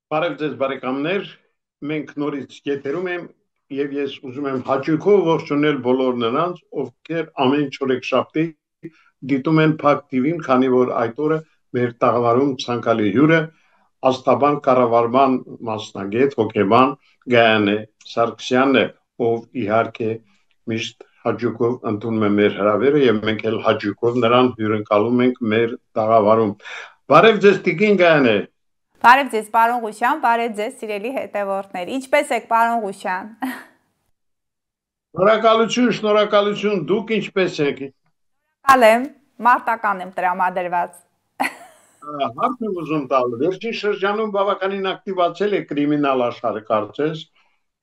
Բարև ձեզ բարեկամներ, մենք նորից եթերում եմ եւ ես ուզում եմ հաճույքով ողջունել բոլոր նրանց, ովքեր ամեն չորեքշաբթի դիտում են Փակ TV-ին, քանի որ այդ օրը մեր տաղավարում ցանկալի հյուրը Աստաբան կառավարման մասնագետ հոգեբան Գայանե Սարգսյանն է, ով իհարկե միշտ հաճույքով ընդունում է մեր հրավերը եւ մենք էլ հաճույքով նրան հյուրընկալում ենք մեր տաղավարում։ Բարև ձեզ Տիկին Գայանե։ Բարև ձեզ, պարոն Ղուշյան, բարև ձեզ, սիրելի հետևորդներ։ Ինչպե՞ս եք, պարոն Ղուշյան։ Շնորհակալություն, դուք ինչպե՞ս եք։ Շնորհակալ եմ, մարտական եմ տրամադրված։ Հարց եմ ուզում տալ, վերջին շրջանում բավականին ակտիվացել է կրիմինալ աշխարհը, կարծես,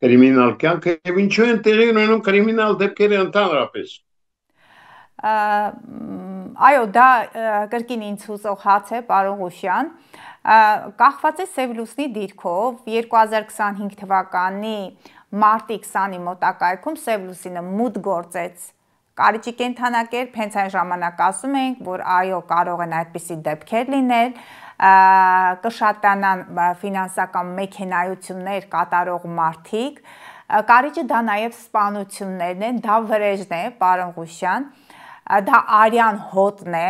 կրիմինալ կյանքը, եւ ինչու են տեղի ունենում կրիմինալ դեպքերը ընդհանրապես։ Այո, դա կրկին ինձ հուզող հաց է, պարոն Ղուշյան։ Կախված է Սև լուսնի դիրքով 2025 թվականի մարտի 20-ի մոտակայքում Սև լուսինը մուտք գործեց Կարիճի կենդանակերպ, հենց այն ժամանակ ասում ենք, որ այո, կարող են այդպիսի դեպքեր լինել, կշատանան ֆինանսական մեքենայություններ կատարող մարդիկ, Կարիճը դա նաև սպանություններն են, դա վրեժն է, պարոն Ղուշյան, դա արյան հոտն է,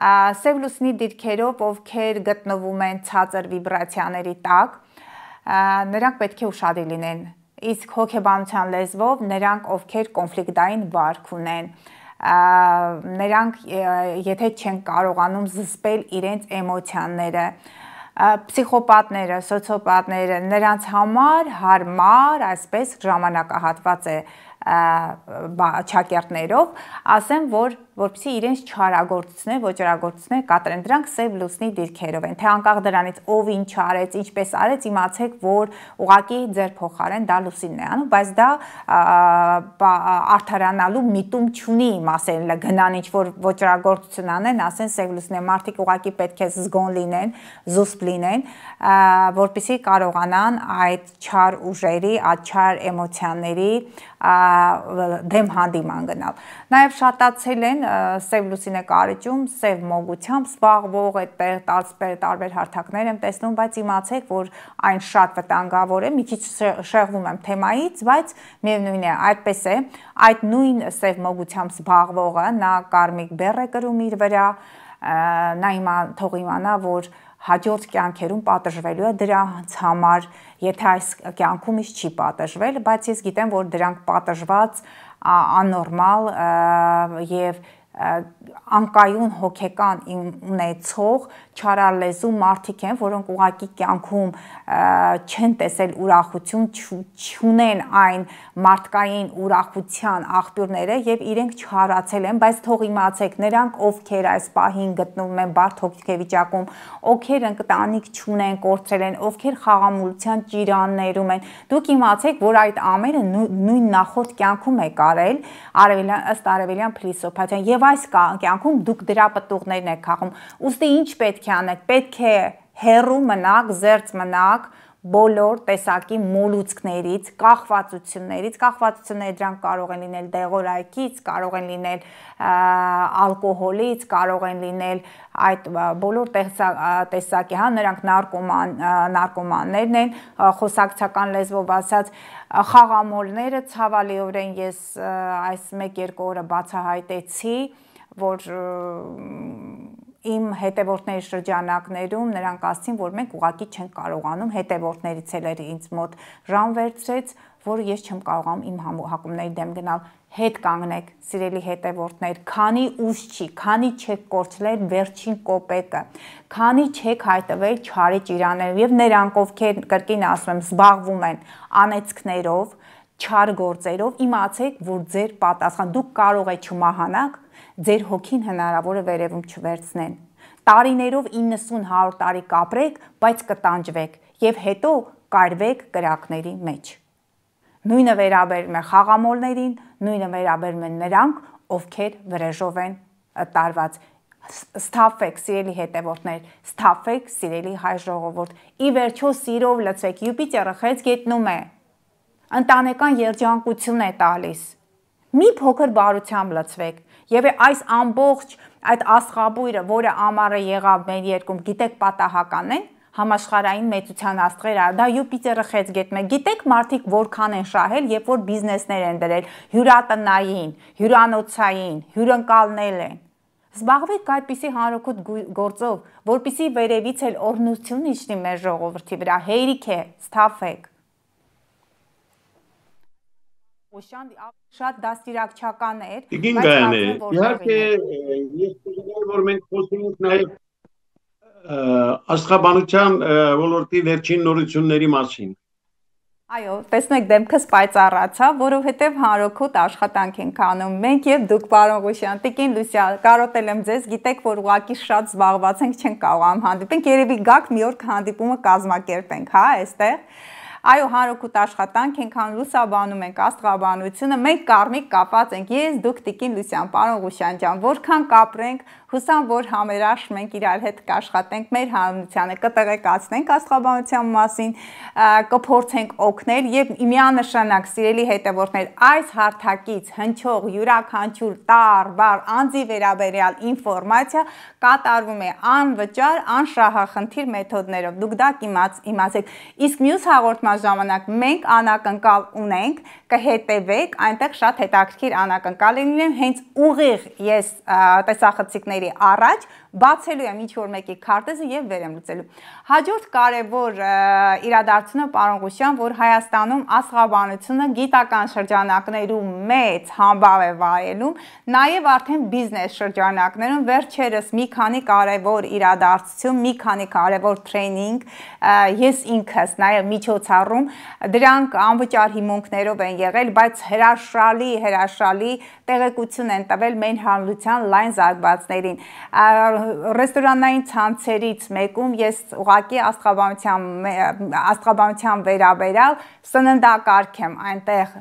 Սև լուսնի դիրքերով, ովքեր գտնվում են ցածր վիբրացիաների տակ, նրանք պետք է ուշադիր լինեն, իսկ հոգեբանության լեզվով նրանք, ովքեր կոնֆլիկտային վարք ունեն, նրանք, եթե չեն կարողանում զսպել իրենց էմոցիաները, պսիխոպատները, սոցիոպատները, նրանց համար հարմար, այսպես ժամանակահատված է չակերտներով, ասեմ, որպեսզի իրենց չարագործություններ, ոճրագործություններ կատարեն, դրանք Սև լուսնի դիրքերով են, թե անկախ դրանից ով ինչ արեց, ինչպես արեց, իմացեք, որ ուղղակի ձեր փոխարեն դա լուսինն է անում, բայց դա արդարանալու միտում չունի, ասել գնան ինչ-որ ոճրագործություն անեն, ասեն Սև լուսնի մարդիկ ուղղակի պետք է զգոն լինեն, զուսպ լինեն, որպեսզի կարողանան այդ չար ուժերի, այդ չար էմոցիաների դեմ հանդիման գնալ։ Նաև շատացել են Սև լուսինե կարիճում, սև մոգությամբ զբաղվող տարբեր հարթակներ եմ տեսնում, բայց իմացեք, որ այն շատ վտանգավոր է, մի քիչ շեղվում եմ թեմայից, բայց միևնույն է, այդպես է, այդ նույն սև մոգությամբ զբաղվողը, նա կարմիկ բեռ է կրում իր վրա, նա թող իմանա, որ հաջորդ կյանքերում պատժվելու է դրանց համար, եթե այս կյանքում ինչ չի պատժվել, բայց ես գիտեմ, որ դրանք պատժված, աննորմալ եւ անկայուն հոգեկան ունեցող չարալեզու մարդիկ են, որոնք ուղղակի կյանքում չեն տեսել ուրախություն, չունեն այն մարդկային ուրախության աղբյուրները եւ իրենք չարացել են, բայց թող իմացեք, նրանք ովքեր այս պահին գտնվում են բարդ հոգեվիճակում, ովքեր ընտանիք չունեն, կորցրել են, ովքեր խաղամոլության ճիրաններում են, դուք իմացեք, որ այդ ամենը նույն նախորդ կյանքում է կարել, ըստ արևելյան փիլիսոփայության եւ այս կյանքում դուք դրա պտուղներն եք քաղում, ուստի ինչ պետք է անեք, պետք է հեռու մնաք, զերծ մնաք բոլոր տեսակի մոլուցքներից, կախվածությունները դրանք կարող են լինել դեղորայքից, կարող են լինել ալկոհոլից, կարող են լինել այդ բոլոր տեսակի, նրանք նարկոմաններն են, խոսակցական լեզվով ասած, խաղամոլները, ցավալիորեն ես այս 1-2 օրը բացահայտեցի, որ իմ հետևորդների շրջանակներում նրանք ասցին, որ մենք ուղղակի չենք կարողանում, հետևորդներից էլ ինձ մոտ ժամ վերցրեց, որ ես չեմ կարողանում իմ հակումների դեմ գնալ, հետ կանգնեք, սիրելի հետևորդներ, քանի ուժ չի, քանի չեք կորցրել վերջին կոպեկը, քանի չեք հայտնվել չարի ճիրաններով եւ նրանք, ովքեր կրկին ասում եմ, զբաղվում են անեծքներով, չար գործերով, իմացեք, որ ձեր պատասխան, դուք կարող եք չմահանաք, ձեր հոգին հնարավոր է վերևում չվերցնեն։ Տարիներով 90-100 տարի կապրեք, բայց կտանջվեք եւ հետո կայրվեք կրակների մեջ։ Նույնը վերաբերում է խաղամոլներին, նույնը վերաբերում է նրանք, ովքեր վրեժով են տարված։ Սթափվեք, սիրելի հետևորդներ, սթափվեք, սիրելի հայ ժողովուրդ, ի վերջո սիրով լցվեք, Յուպիտերը խեց գետնում է, ընտանեկան երջանկություն է տալիս, մի փոքր բարությամբ լցվեք, եւ այս ամբողջ այդ աստղաբույրը, որը ամառը եղավ մեր երկրում, գիտեք պատահական է, համաշխարհային մեծության աստղեր, դա Յուպիտերը խեցգետում է։ Գիտեք մարդիկ որքան են շահել, երբ որ բիզնեսներ են դրել, հյուրատնային, հյուրանոցային, հյուրընկալնել են։ Զբաղվեք այդպիսի հանրօգուտ գործով, որպիսի վերևից էլ օրհնություն իջնի մեր ժողովրդի վրա, հերիք է, սթափեք։ Շատ դաստիարակչական էր, Իգին գայանը, իհարկե ես կուզենայի, որ մենք խոսենք նաև աստղաբանության ոլորտի վերջին նորությունների մասին։ Այո, տեսնեք դեմքս պայծառացավ, որովհետև հանրօգուտ աշխատանք ենք անում մենք եւ դուք, պարոն Ղուշյան, Տիկին Լուսիա, կարոտել եմ ձեզ, գիտեք, որ ուղղակի շատ զբաղված ենք, չենք կարողանում հանդիպենք, երևի գաք մի օր հանդիպումը կազմակերպենք, հա, այստեղ։ Այո, հանրօգուտ աշխատանք ենք անում, լուսաբանում ենք աստղաբանությունը, մենք կարմիկ կապած ենք, ես, դուք, Տիկին Լուսյան, պարոն Ղուշյան ջան, որքան կապրենք, հուսամ, որ համերաշխ մենք իրար հետ կաշխատենք, մեր հանրությանը կտեղեկացնենք աստղաբանության մասին, կփորձենք օգնել եւ միանշանակ սիրելի հետևորդներ, այս հարթակից հնչող յուրաքանչյուր տառ, անձի վերաբերյալ ինֆորմացիա կատարվում է անվճար, անշահախնդիր մեթոդներով։ Դուք դա իմացեք։ Իսկ մյուս հաղորդման ժամանակ մենք անակնկալ ունենք, կհետևեք, այնտեղ շատ հետաքրքիր անակնկալներ են, հենց ուղիղ ես տեսախցիկների առաջ բացելու եմ ինչ-որ մեկի քարտեզը եւ վեր եմ լուծելու։ Հաջորդ կարևոր իրադարձությունը, պարոն Ղուշյան, որ Հայաստանում աստղաբանությունը գիտական շրջանակներում մեծ համբավ է վայելում, նաեւ արդեն բիզնես շրջանակներում վերջերս մի քանի կարևոր իրադարձություն, մի քանի կարևոր տրեյնինգ, ես ինքս նաեւ միջոցառում, դրանք անվճար հիմունքներով են եղել, բայց հրաշալի տեղեկություն են տվել մեր հանրության լայն զարգացներին։ Ռեստորանային ցանցերից մեկում ես ուղղակի աստղաբանության վերաբերյալ սննդակարգ եմ այնտեղ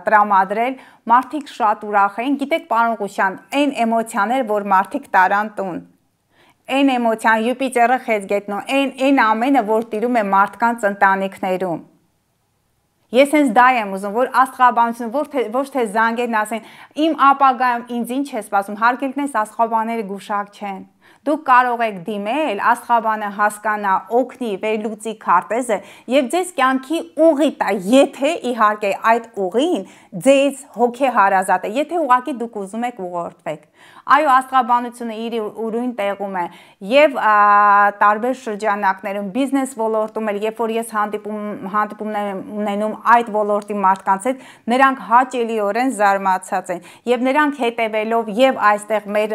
տրամադրել, մարդիկ շատ ուրախ էին, գիտեք, պարոն Ղուշյան, այն էմոցիաներ, որ մարդիկ տարան տուն, այն էմոցիան Յուպիտերը խեցգետնո, այն ամենը, որ տիրում է մարդկանց ընտանիքներում։ Ես հենց դա եմ ուզում, որ աստղաբանությունը ոչ թե զանգերն ասեն, իմ ապագայում ինձ ինչ է սպասում, հարգելքնես աստղաբանները գուշակ չեն։ Դուք կարող եք դիմել, աստղաբանը հասկանա, օգնի, վերլուծի քարտեզը եւ ձեզ կյանքի ուղի տա, եթե իհարկե այդ ուղին ձեզ հոգեհարազատ է, եթե ուղղակի դուք ուզում եք ուղղորդվեք։ Այո, աստղաբանությունը իր ուրույն տեղում է եւ տարբեր շրջանակներում բիզնես ոլորտում էլ, երբ որ ես հանդիպումներ ունենում այդ ոլորտի մարդկանց հետ, նրանք հաճելիորեն զարմացած են եւ նրանք հետեւելով եւ այստեղ մեր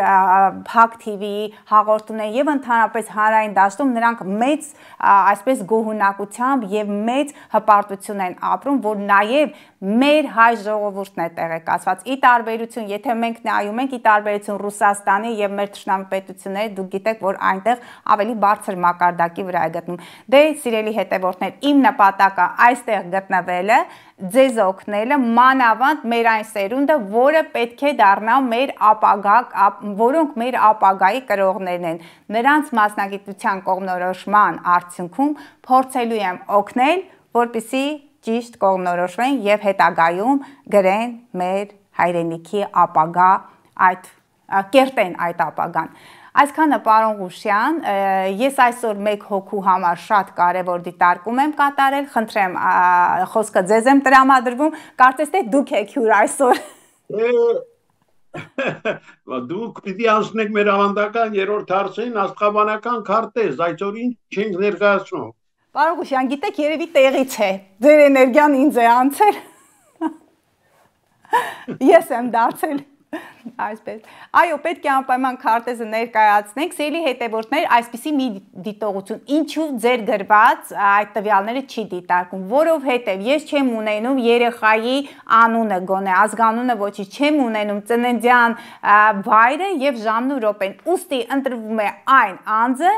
Փակ TV-ի հաղորդումներ եւ ընդհանրապես հանրային դաշտում նրանք մեծ այսպես գոհունակությամբ եւ մեծ հպարտություն են ապրում, որ նաեւ մեր հայ ժողովուրդն է տեղեկացված։ Ի տարբերություն, եթե մենք նայում ենք, ի տարբերություն Ռուսաստանի եւ մեր թշնամապետությունների, դուք գիտեք, որ այնտեղ ավելի բարձր մակարդակի վրա է գտնում։ Դե, սիրելի հետևորդներ, իմ նպատակը այստեղ գտնվելը, ձեզ օգնելը, մանավանդ մեր այն սերունդը, որը պետք է դառնա մեր ապագա, որոնք մեր ապագայի կրողներն են։ Նրանց մասնագիտության կողմնորոշման արդյունքում փորձելու եմ օգնել, որպեսզի ճիշտ կողմնորոշվեն եւ հետագայում գրեն մեր հայրենիքի ապագա, կերտեն այդ ապագան։ Այսքանը, պարոն Ղուշյան, ես այսօր մեկ հոգու համար շատ կարևոր դիտարկում եմ կատարել, խնդրեմ, խոսքը ձեզ եմ տրամադրվում, կարծես թե դուք եք հյուր այսօր։ Դուք պիտի անցնեք մեր ավանդական երրորդ հարցին, աստղաբանական քարտեզ, այսօր ինչ ենք ներկայացնում։ Պարոն Ղուշյան, գիտեք, երևի տեղից է, ձեր էներգիան ինձ է անցել, ես եմ դարձել, այսպես, այո, պետք է անպայման քարտեզը ներկայացնենք, սիրելի հետևորդներ, այսպիսի մի դիտողություն, ինչու ձեր գրված այդ տվյալները չի դիտարկում, որովհետև ես չեմ ունենում երեխայի անունը գոնե, ազգանունը ոչի, չեմ ունենում ծննդյան վայրը և ժամն ու րոպեն, ուստի ընտրվում է այն անձը,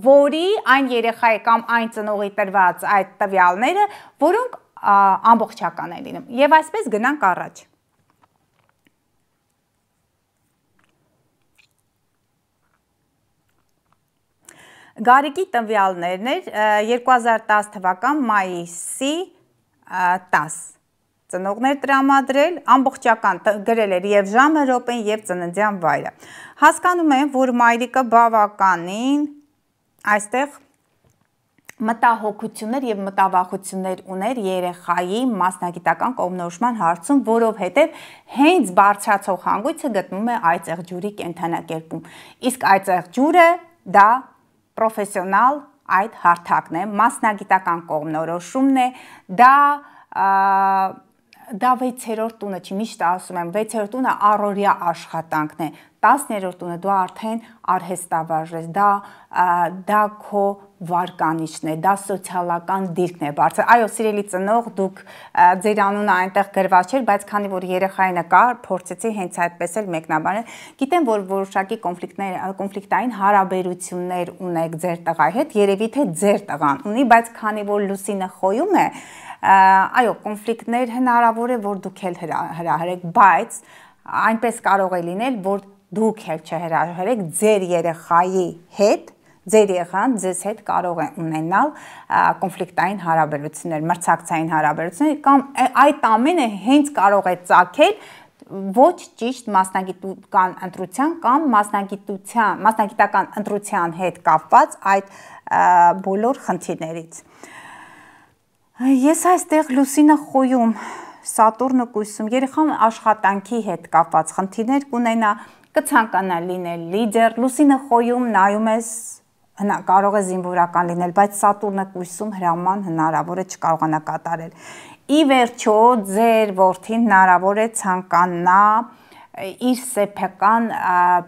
որի այն երեխայի կամ այն ծնողի տրված այդ տվյալները, որոնք ամբողջական են լինում, և այսպես գնանք առաջ։ Գարիկի տվյալներն էր 2010 թվական մայիսի 10 ծնողներ տրամադրել, ամբողջական գրել էր և ժամը, րոպեն և ծննդյան վայրը։ Հասկանում եմ, որ մայրիկը բավականին այստեղ մտահոգություններ եւ մտավախություններ ուներ երեխայի մասնագիտական կողմնորոշման հարցում, որովհետեւ հենց բարձրացող հանգույցը գտնվում է այծեղ ջուրի կենդանակերպում։ Իսկ այծեղ ջուրը դա պրոֆեսիոնալ այդ հարթակն է, մասնագիտական կողմնորոշումն է, դա 6-րդ տունը չի, միշտ ասում եմ, 6-րդ տունը առօրյա աշխատանքն է, 10-րդ տունը դու արդեն արհեստավար ես, դա քո վարկանիշն է, դա սոցիալական դիրքն է բարձր։ Այո, սիրելի ծնող, դուք ձեր անունը այնտեղ գրված չէր, բայց քանի որ երեխայի նկար, փորձեցի հենց այդպես էլ մեկնաբանել։ Գիտեմ, որ որոշակի կոնֆլիկտային հարաբերություններ ունեք ձեր տղայի հետ, երևի թե ձեր տղան ունի, բայց քանի որ Լուսինը խոյում է, այո, կոնֆլիկտներ հնարավոր է, որ դուք էլ հրահրեք, բայց այնպես կարող է լինել, որ դուք էլ չհրահրեք ձեր երեխայի հետ, ձեր երեխան ձեզ հետ կարող է ունենալ կոնֆլիկտային հարաբերություններ, մրցակցային հարաբերություններ կամ այդ ամենը հենց կարող է ծագել ոչ ճիշտ մասնագիտական ընտրության կամ մասնագիտական ընտրության հետ կապված այդ բոլոր խնդիրներից։ Ես այստեղ Լուսինը խոյում, Սատուրնը կույսում, երեխան աշխատանքի հետ կապված խնդիրներ կունենա, կցանկանա լինել լիդեր, Լուսինը խոյում նայում ես, կարող է զինվորական լինել, բայց Սատուրնը կույսում հրաման հնարավոր է չկարողանա կատարել։ Ի վերջո ձեր որդին հնարավոր է ցանկանա իր սեփական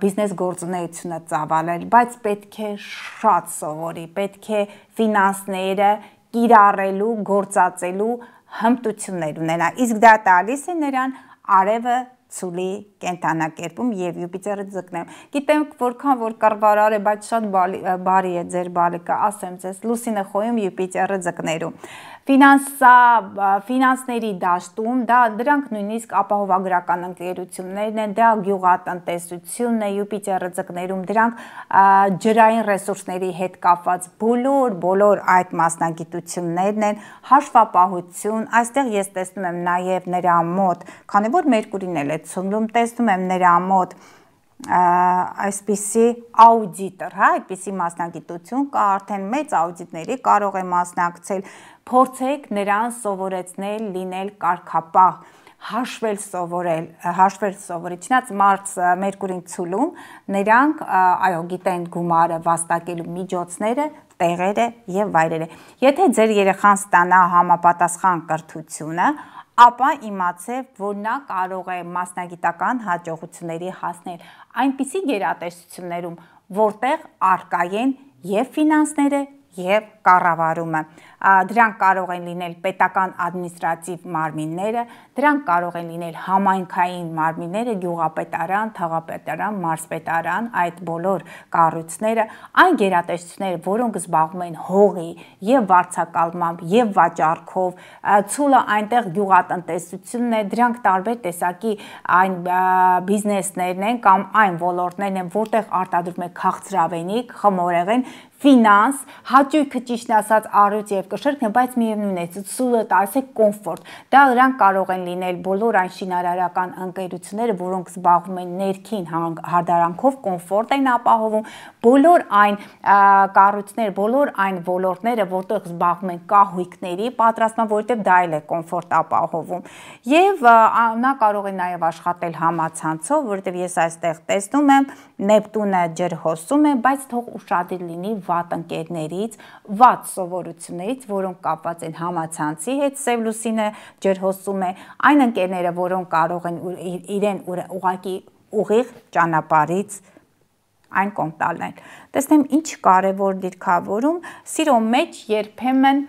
բիզնես գործունեությունը ծավալել, բայց պետք է շատ սովորի, պետք է ֆինանսները կիրառելու, գործածելու հմտություններ ունենա, իսկ դա տալիս է նրան արևը ցուլի կենդանակերպում եւ Յուպիտերը ձկներում։ Գիտեմ, որքան որ կռվարար է, բայց շատ բարի է ձեր բալիկը, ասեմ ձեզ, Լուսինը խոյում Յուպիտերը ձկներում։ Ֆինանսների դաշտում, դրանք նույնիսկ ապահովագրական ընկերություններն են, դա գյուղատնտեսությունն է, Յուպիտերը ձկներում, դրանք ջրային ռեսուրսների հետ կապված բոլոր այդ մասնագիտություններն են, հաշվապահություն, այստեղ ես տեսնում եմ նաև նրա մոտ, քանի որ Մերկուրին էլ է ցնցում, տեսնում եմ նրա մոտ այսպիսի աուդիտոր, այդպիսի մասնագիտություն կա, արդեն մեծ աուդիտների կարող է մասնակցել, փորձեք նրան սովորեցնել լինել կարգապահ, հաշվել սովորել, չնայած Մարս Մերկուրին ցուլում, նրանք այո գիտեն գումարը վաստակելու միջոցները, տեղերը եւ վայրերը։ Եթե ձեր երեխան ստանա համապատասխան կրթությունը, ապա իմացեք, որ նա կարող է մասնագիտական հաջողությունների հասնել այնպիսի գերատեսչություններում, որտեղ առկա են եւ ֆինանսները, եւ կառավարումը։ Դրանք կարող են լինել պետական ադմինիստրատիվ մարմինները, դրանք կարող են լինել համայնքային մարմինները, գյուղապետարան, թաղապետարան, մարզպետարան, այդ բոլոր կառույցները, այն գերատեսչությունները, որոնք զբաղվում են հողի եւ վարձակալմամբ եւ վաճառքով, ցուլը այնտեղ գյուղատնտեսությունն է, դրանք տարբեր տեսակի այն բիզնեսներն են կամ այն ոլորտներն են, որտեղ արտադրվում է քաղցրավենիք, խմորեղեն, ֆինանս, հաճույքը ճիշտ ասած առյուծ եւ կշռքն է, բայց միևնույն է, ցուլը ասեք կոմֆորտ։ Դրանք կարող են լինել բոլոր այն շինարարական ընկերությունները, որոնք զբաղվում են ներքին հարդարանքով, կոմֆորտ են ապահովում, բոլոր այն կառույցները, բոլոր այն ոլորտները, որտեղ զբաղվում են կահույքների պատրաստման, որովհետեւ դա էլ է կոմֆորտ ապահովում։ Եվ նա կարող է նաեւ աշխատել համացանցով, որովհետեւ ես այստեղ տեսնում եմ Նեպտունը ջրհոսում է, բայց թող ուշադիր լինի վատ ընկերներից, վատ սովորություններից, որոնք կապված են համացանցի հետ, Սև Լուսինը ջրհոսում է, այն ընկերները, որոնք կարող են իրեն ուղղակի ուղիղ ճանապարհից այն կողմ տալն։ Տեսնեմ ինչ կարևոր դիրքավորում, սիրո մեջ երբեմն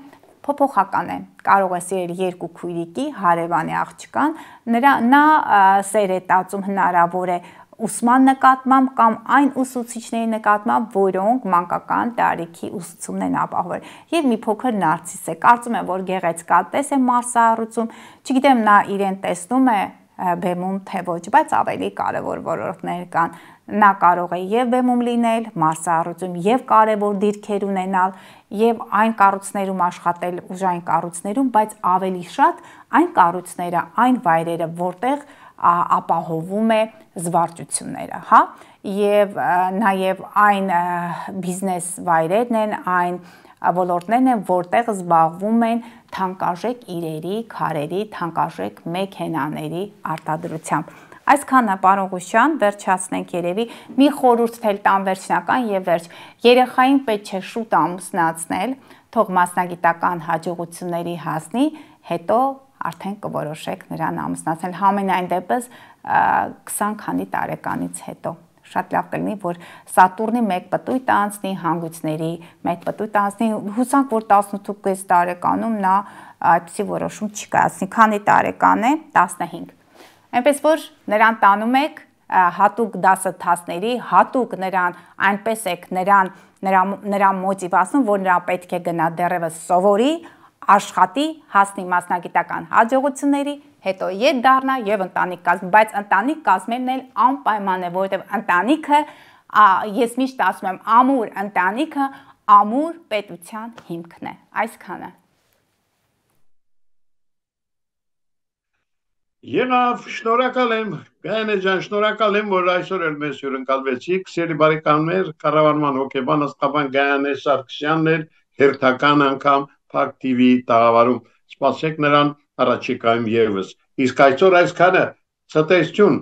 փոփոխական է, կարող է սիրել երկու քույրիկի, հարևանի աղջկան, նա սեր է տածում հնարավոր է ուսման նկատմամբ կամ այն ուսուցիչների նկատմամբ, որոնք մանկական տարիքի ուսուցումն են ապահովել։ Եվ մի փոքր նարցիս է, կարծում եմ, որ գեղեցկատես է Մարսառուցում, չգիտեմ նա իրեն տեսնում է բեմում թե ոչ, բայց ավելի կարևոր ոլորտներ կան։ Նա կարող է եւ բեմում լինել, Մարսառուցում եւ կարևոր դիրքեր ունենալ եւ այն կառույցներում աշխատել, ուժային կառույցներում, բայց ավելի շատ այն կառույցները, այն վայրերը, որտեղ ապահովում է զվարճությունները, հա, եւ նաեւ այն բիզնես վայրերն են, այն ոլորտներն են, որտեղ զբաղվում են թանկարժեք իրերի, քարերի, թանկարժեք մեքենաների արտադրությամբ։ Այսքանը պարոն Ղուշյան, վերջացնենք երևի, մի խորհուրդ թել տան վերջնական եւ վերջ։ Երեխային պետք չէ շուտ ամուսնացնել, թող մասնագիտական հաջողությունների հասնի, հետո արդեն կորոշեք նրան ամուսնացնել, համենայն դեպս 20 քանի տարեկանից հետո։ Շատ լավ կլինի, որ Սատուրնի մեկ պտույտ անցնի, հանգույցների մեկ պտույտ անցնի, հուսանք, որ 18.5 տարեկանում նա այդպիսի որոշում չկայացնի, քանի տարեկան է, 15։ Այնպես որ նրան տանում եք հատուկ դասընթացների, հատուկ նրան այնպես եք նրան մոտիվացնում, որ նրա պետք է գնա դեռևս սովորի, աշխատի, հասնի մասնագիտական հաջողությունների, հետո ետ դառնա եւ ընտանիք կազմի, բայց ընտանիք կազմելն էլ անպայման է, որովհետեւ ընտանիքը, ես միշտ ասում եմ, ամուր ընտանիքը ամուր պետության հիմքն է։ Այսքանը։ Եղավ, շնորհակալ եմ, Գայանե ջան, շնորհակալ եմ, որ այսօր էլ մեզ հյուրընկալվեցիք, սիրելի բարեկամներ, կառավարման հոգեբան աստղաբան Գայանե Սարգսյանն էր հերթական անգամ Փակ TV տաղավարում, սպասեք նրան առաջիկայում ևս, իսկ այսօր այսքանը, ցտեսություն։